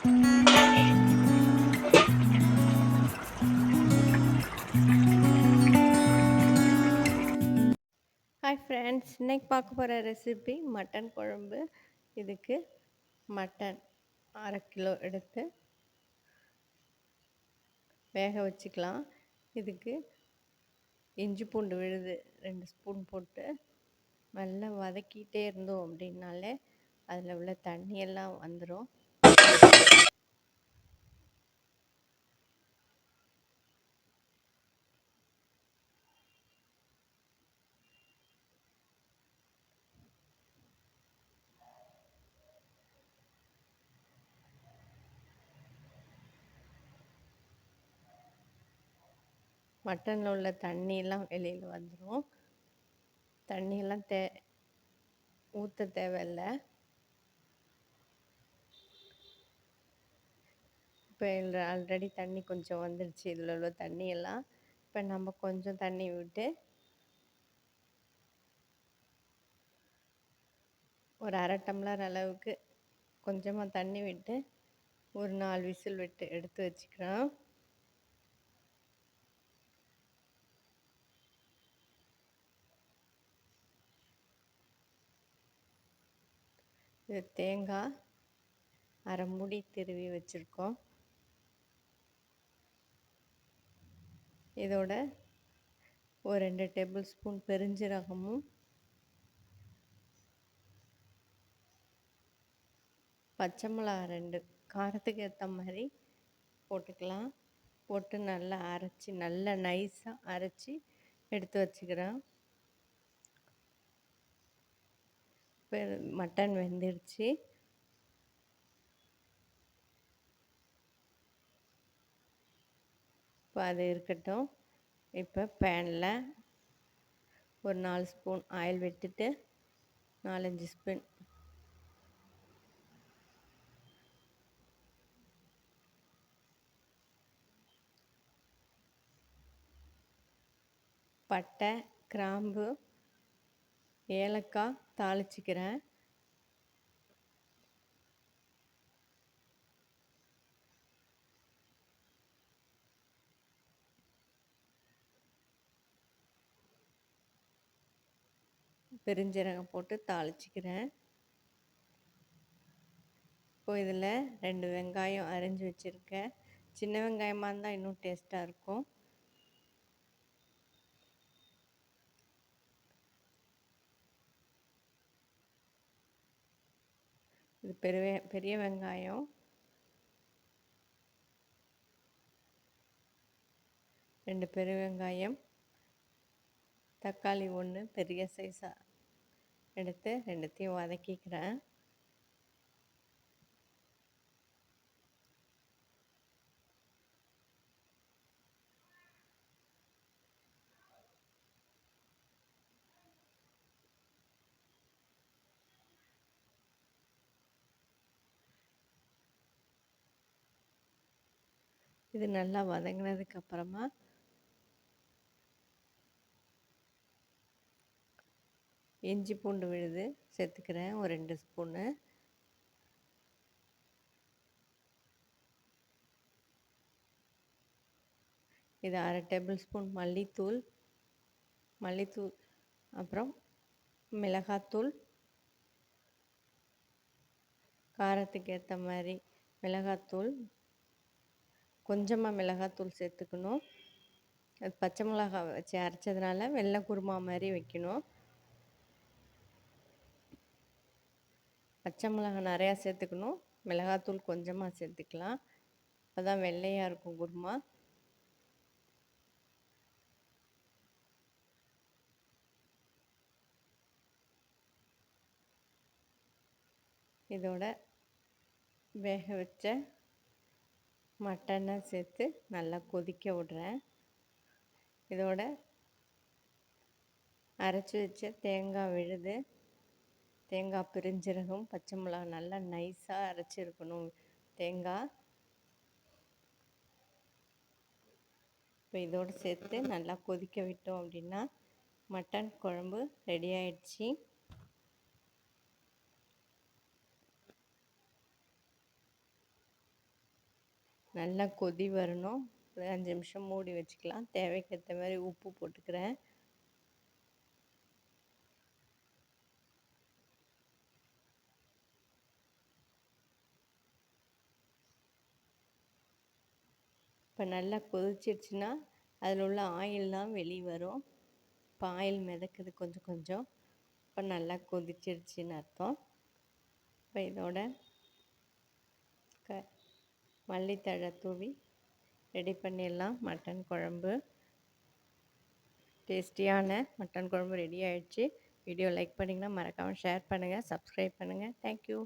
Hi friends, இன்னைக்கு பார்க்க போகிற ரெசிபி மட்டன் குழம்பு. இதுக்கு மட்டன் 1/2 கிலோ எடுத்து வேக வச்சுக்கலாம். இதுக்கு இஞ்சி பூண்டு விழுது 2 ஸ்பூன் போட்டு நல்லா வதக்கிட்டே இருந்தோம் அப்படின்னாலே அதில் உள்ள தண்ணியெல்லாம் வந்துடும். மட்டனில் உள்ள தண்ணியெல்லாம் வெளியில் வந்துடும். தண்ணியெல்லாம் ஊற்ற தேவையில்லை. இப்போ இதில் ஆல்ரெடி தண்ணி கொஞ்சம் வந்துடுச்சு. இதில் உள்ள தண்ணியெல்லாம் இப்போ நம்ம கொஞ்சம் தண்ணி விட்டு ஒரு 1/2 டம்ளர் அளவுக்கு கொஞ்சமாக தண்ணி விட்டு ஒரு 4 விசில் விட்டு எடுத்து வச்சுக்கிறோம். இது தேங்காய் 1/2 மூடி திருவி வச்சுருக்கோம். இதோட ஒரு 2 டேபிள் ஸ்பூன் பெருஞ்சீரகமும் பச்சை மிளகா 2 காரத்துக்கு ஏற்ற மாதிரி போட்டுக்கலாம். போட்டு நல்லா அரைச்சி, நல்லா நைஸாக அரைச்சி எடுத்து வச்சுக்கிறேன். இப்போ மட்டன் வெந்துடுச்சு. இப்போ அது இருக்கட்டும். இப்போ பேனில் ஒரு 4 ஸ்பூன் ஆயில் விட்டுட்டு 4-5 ஸ்பூன் பட்டை, கிராம்பு, ஏலக்காய் தாளிச்சிக்கிறேன். பெருஞ்சீரகம் போட்டு தாளிச்சிக்கிறேன். இப்போ இதில் 2 வெங்காயம் அரிஞ்சு வச்சுருக்கேன். சின்ன வெங்காயமாக இருந்தால் இன்னும் டேஸ்ட்டாக இருக்கும். இது பெரிய வெங்காயம் 2 பெரிய வெங்காயம், தக்காளி 1 பெரிய சைஸாக எடுத்து 2த்தையும் வதக்கிக்கிறேன். இது நல்லா வதங்கினதுக்கு அப்புறமா இஞ்சி பூண்டு விழுது சேர்த்துக்கிறேன் ஒரு 2 ஸ்பூனு. இது 1/2 டேபிள் ஸ்பூன் மல்லித்தூள், அப்புறம் மிளகாத்தூள், காரத்துக்கு ஏற்ற மாதிரி மிளகாத்தூள், கொஞ்சமாக மிளகாத்தூள் சேர்த்துக்கணும். அது பச்சை மிளகா வச்சு அரைச்சதுனால வெள்ளை குருமா மாதிரி வைக்கணும். பச்சை மிளகா நிறையா சேர்த்துக்கணும். மிளகாத்தூள் கொஞ்சமாக சேர்த்துக்கலாம். அப்போ தான் வெள்ளையாக இருக்கும் குருமா. இதோட வேக வச்ச மட்டனை சேர்த்து நல்லா கொதிக்க விடுறேன். இதோட அரைச்சி வச்ச தேங்காய் விழுது, தேங்காய் பெருஞ்சீரகம், பச்சை மிளகா நல்லா நைஸாக அரைச்சிருக்கணும் தேங்காய். இப்போ இதோடு சேர்த்து நல்லா கொதிக்க விட்டோம் அப்படின்னா மட்டன் குழம்பு ரெடி ஆயிடுச்சு. நல்லா கொதி வரணும். ஒரு 5 நிமிஷம் மூடி வச்சுக்கலாம். தேவைக்கேற்ற மாதிரி உப்பு போட்டுக்கிறேன். இப்போ நல்லா கொதிச்சிடுச்சுன்னா அதில் உள்ள ஆயிலெலாம் வெளியே வரும். இப்போ ஆயில் மிதக்குது கொஞ்சம் கொஞ்சம். இப்போ நல்லா கொதிச்சிடுச்சின்னு அர்த்தம். இப்போ இதோட மல்லித்தழை தூவி ரெடி பண்ணிடலாம். மட்டன் குழம்பு, டேஸ்டியான மட்டன் குழம்பு ரெடி ஆகிடுச்சு. வீடியோ லைக் பண்ணிங்கன்னா மறக்காமல் ஷேர் பண்ணுங்கள், சப்ஸ்கிரைப் பண்ணுங்கள். தேங்க்யூ.